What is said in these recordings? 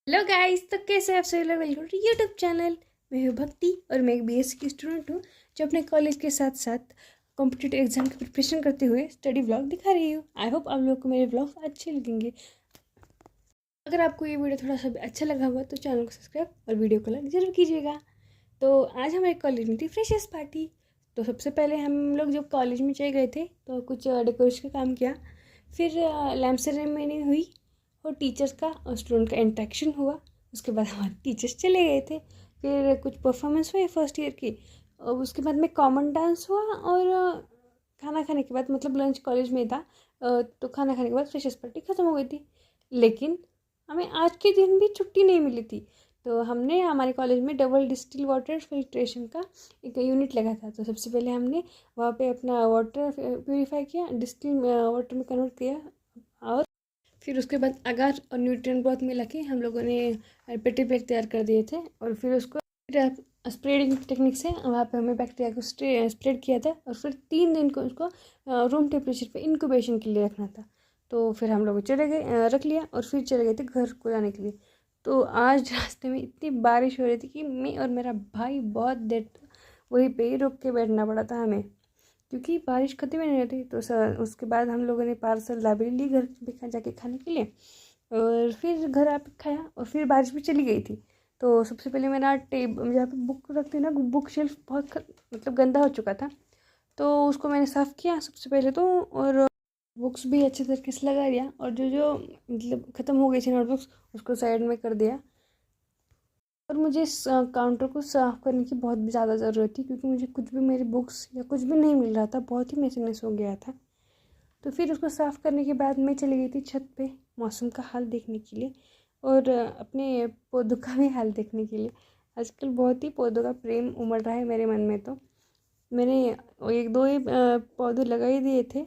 Hello guys, तो कैसे आप सभी लोग? Welcome to YouTube channel. मैं हूँ भक्ति और मैं एक बीएससी की स्टूडेंट हूँ जो अपने कॉलेज के साथ साथ कॉम्पिटिटिव एग्जाम की प्रिपरेशन करते हुए स्टडी व्लॉग दिखा रही हूँ। आई होप आप लोगों को मेरे व्लॉग अच्छे लगेंगे। अगर आपको ये वीडियो थोड़ा सा भी अच्छा लगा हुआ तो चैनल को सब्सक्राइब और वीडियो को लाइक जरूर कीजिएगा। तो आज हमारे कॉलेज में थी फ्रेशर्स पार्टी। तो सबसे पहले हम लोग जब कॉलेज में चले गए थे तो कुछ डेकोरेशन का काम किया, फिर लैम्प सेरेमनी हुई और टीचर्स का और स्टूडेंट का इंटरेक्शन हुआ। उसके बाद हमारे टीचर्स चले गए थे, फिर कुछ परफॉर्मेंस हुई फर्स्ट ईयर की, और उसके बाद में कॉमन डांस हुआ और खाना खाने के बाद, मतलब लंच कॉलेज में था, तो खाना खाने के बाद फ्रेशर्स पार्टी ख़त्म हो गई थी। लेकिन हमें आज के दिन भी छुट्टी नहीं मिली थी। तो हमने हमारे कॉलेज में डबल डिस्टिल वाटर फिल्ट्रेशन का एक यूनिट लगा था। तो सबसे पहले हमने वहाँ पे अपना वाटर प्योरीफाई किया, डिस्टिल वाटर में कन्वर्ट किया, और फिर उसके बाद अगार और न्यूट्रिएंट ब्रॉथ मिला के हम लोगों ने पेटी पैक तैयार कर दिए थे। और फिर उसको स्प्रेडिंग टेक्निक से वहाँ पे हमें बैक्टीरिया को स्प्रेड किया था, और फिर 3 दिन को उसको रूम टेम्परेचर पे इंक्यूबेशन के लिए रखना था। तो फिर हम लोग चले गए, रख लिया, और फिर चले गए थे घर को जाने के लिए। तो आज रास्ते में इतनी बारिश हो रही थी कि मैं और मेरा भाई बहुत देर तक वहीं पे ही रुक के बैठना पड़ा था हमें, क्योंकि बारिश खत्म ही नहीं होती। तो उसके बाद हम लोगों ने पार्सल लाइब्रेरी ली घर पे जाके खाने के लिए, और फिर घर आके खाया, और फिर बारिश भी चली गई थी। तो सबसे पहले मेरा जहाँ पे बुक रखती ना, बुक शेल्फ बहुत मतलब गंदा हो चुका था। तो उसको मैंने साफ़ किया सबसे पहले तो, और बुक्स भी अच्छे तरीके से लगा दिया, और जो जो मतलब ख़त्म हो गई थी नोटबुक्स उसको साइड में कर दिया। और मुझे इस काउंटर को साफ़ करने की बहुत ज़्यादा ज़रूरत थी, क्योंकि मुझे कुछ भी मेरी बुक्स या कुछ भी नहीं मिल रहा था, बहुत ही मैसेनेस हो गया था। तो फिर उसको साफ़ करने के बाद मैं चली गई थी छत पे मौसम का हाल देखने के लिए, और अपने पौधों का भी हाल देखने के लिए। आजकल बहुत ही पौधों का प्रेम उमड़ रहा है मेरे मन में। तो मैंने एक दो ही पौधे लगा ही दिए थे।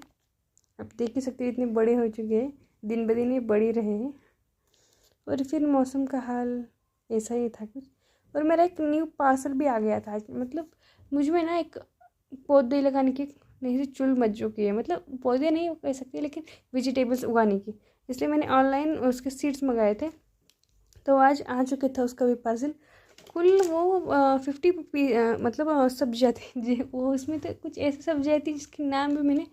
अब देख ही सकते हैं इतने बड़े हो चुके हैं, दिन ब दिन ये बढ़ ही रहे हैं। और फिर मौसम का हाल ऐसा ही था कुछ। और मेरा एक न्यू पार्सल भी आ गया था आज। मतलब मुझ में ना एक पौधे लगाने की नहीं सी चुल मच चुकी है, मतलब पौधे नहीं कह सकते लेकिन वेजिटेबल्स उगाने की। इसलिए मैंने ऑनलाइन उसके सीड्स मंगाए थे। तो आज आ चुके था उसका भी पार्सल। कुल वो 50 मतलब सब्जियाँ थी जी। वो उसमें तो कुछ ऐसी सब्जियाँ थी जिसके नाम भी मैंने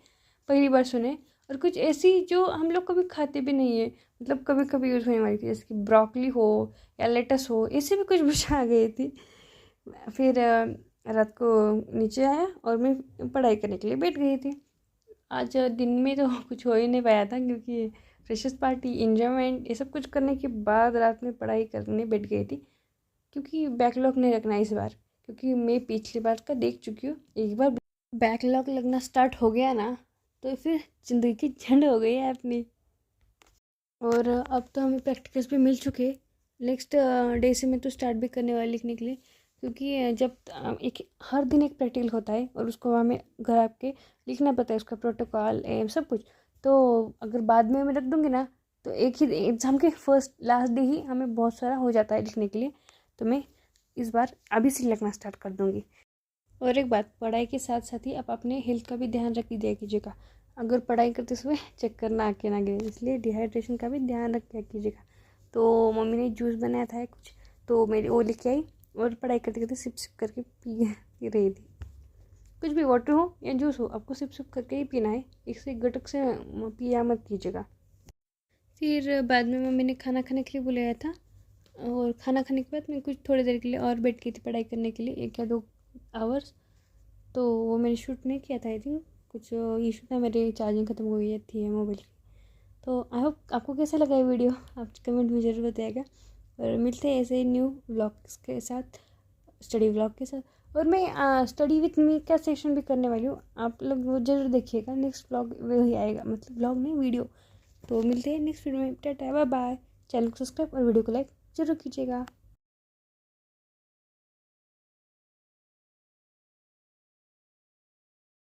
पहली बार सुने, और कुछ ऐसी जो हम लोग कभी खाते भी नहीं है, मतलब कभी कभी यूज़ होने वाली थी, जैसे कि ब्रोकली हो या लेटस हो, ऐसे भी कुछ बुझा आ गई थी। फिर रात को नीचे आया और मैं पढ़ाई करने के लिए बैठ गई थी। आज दिन में तो कुछ हो ही नहीं पाया था, क्योंकि फ्रेशर्स पार्टी, इंजॉयमेंट, ये सब कुछ करने के बाद रात में पढ़ाई करने बैठ गई थी। क्योंकि बैकलॉग नहीं रखना इस बार, क्योंकि मैं पिछली बार का देख चुकी हूँ। एक बार बैकलॉग लगना स्टार्ट हो गया ना, तो फिर ज़िंदगी की झंड हो गई है अपनी। और अब तो हमें प्रैक्टिकल्स भी मिल चुके। नेक्स्ट डे से मैं तो स्टार्ट भी करने वाली लिखने के लिए, क्योंकि जब एक हर दिन एक प्रैक्टिकल होता है और उसको हमें घर आके लिखना पड़ता है, उसका प्रोटोकॉल सब कुछ। तो अगर बाद में मैं रख दूँगी ना, तो एक ही एग्ज़ाम के फर्स्ट लास्ट डे ही हमें बहुत सारा हो जाता है लिखने के लिए। तो मैं इस बार अभी से लिखना स्टार्ट कर दूँगी। और एक बात, पढ़ाई के साथ साथ ही आप अपने हेल्थ का भी ध्यान रख दिया कीजिएगा। अगर पढ़ाई करते समय चक्कर ना आके ना गिरे, इसलिए डिहाइड्रेशन का भी ध्यान रख दिया कीजिएगा। तो मम्मी ने जूस बनाया था कुछ, तो मेरी वो लेके आई, और पढ़ाई करते करते सिप सिप करके पी रही थी। कुछ भी वाटर हो या जूस हो, आपको सिप सिप करके ही पीना है, इससे गटक से पिया मत कीजिएगा। फिर बाद में मम्मी ने खाना खाने के लिए बुलाया था, और खाना खाने के बाद मैं कुछ थोड़ी देर के लिए और बैठ गई थी पढ़ाई करने के लिए, 1 या 2 आवर्स। तो वो मैंने शूट नहीं किया था, आई थिंक कुछ इशू था, मेरी चार्जिंग ख़त्म हो गई थी मोबाइल की। तो आई होप आपको कैसा लगा ये वीडियो, आप कमेंट में ज़रूर बताइएगा। और मिलते हैं ऐसे ही न्यू व्लॉग्स के साथ, स्टडी व्लॉग के साथ। और मैं स्टडी विथ मी का सेशन भी करने वाली हूँ, आप लोग वो ज़रूर देखिएगा। नेक्स्ट व्लॉग वही आएगा, मतलब व्लॉग नहीं, वीडियो। तो मिलते हैं नेक्स्ट वीडियो में। Tata bye bye. चैनल को सब्सक्राइब और वीडियो को लाइक ज़रूर कीजिएगा।